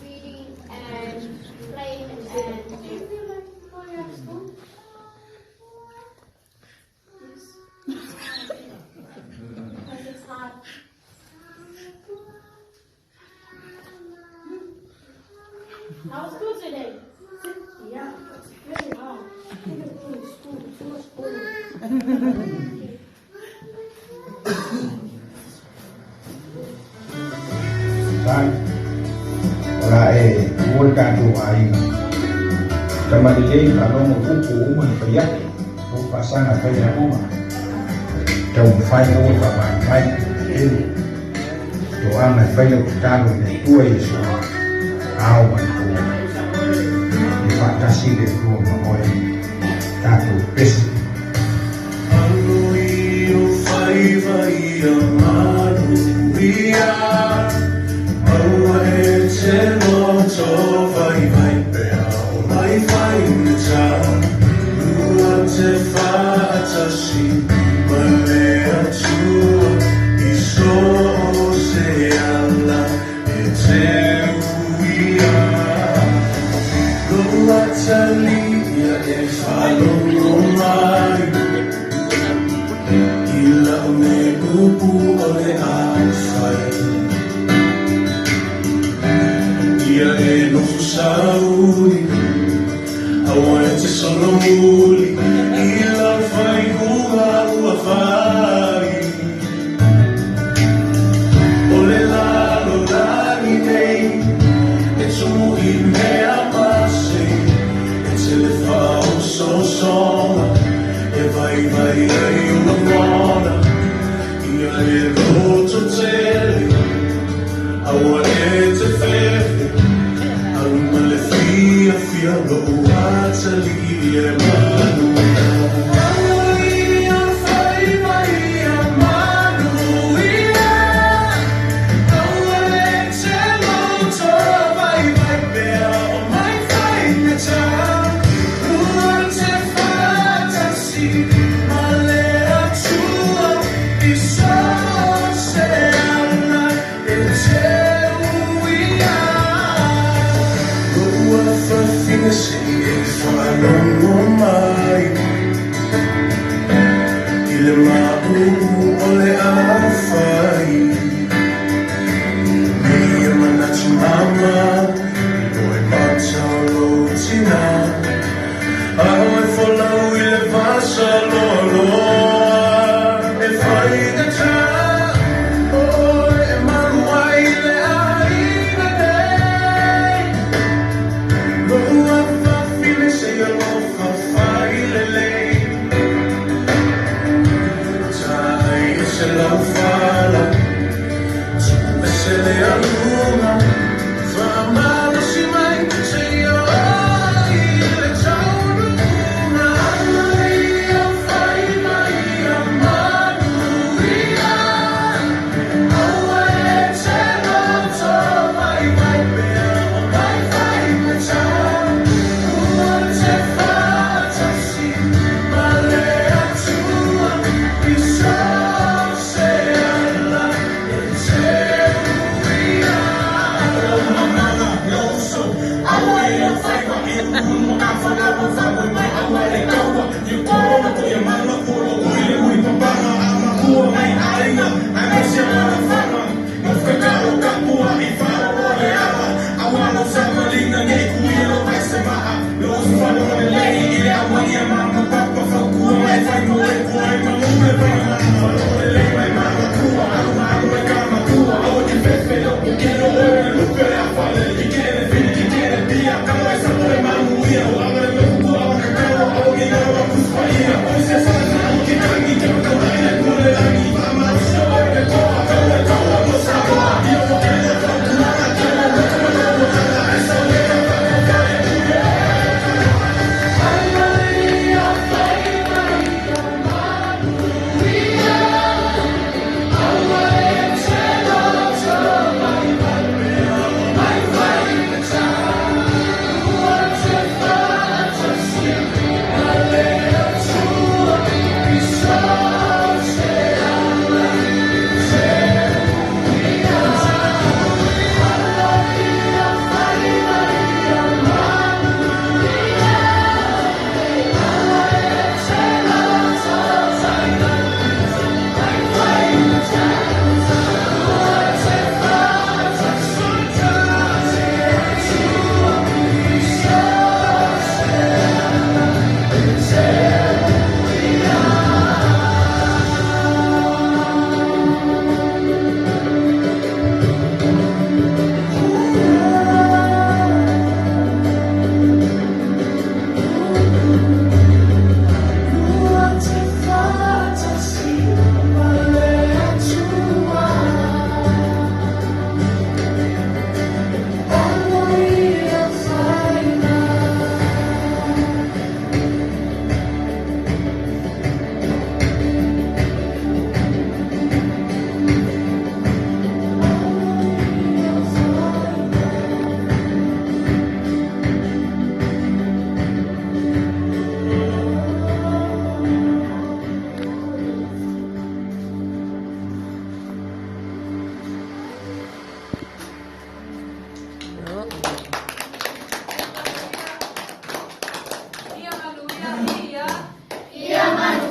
Reading and playing and do you feel like going out of school? Because it's hard. How was school today? Yeah, it's very hard. Too much school. Kan muốnการดูอายุจะมาดีkalau mau kuku umum payah mau pasang apa yang rumah trồng phai đâu và bạn phai in đồ ăn này phai được cha rồi này tuổi rồi ao bạn cô thì bạn ta xin được luôn mà hỏi ta đủ biết We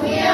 We are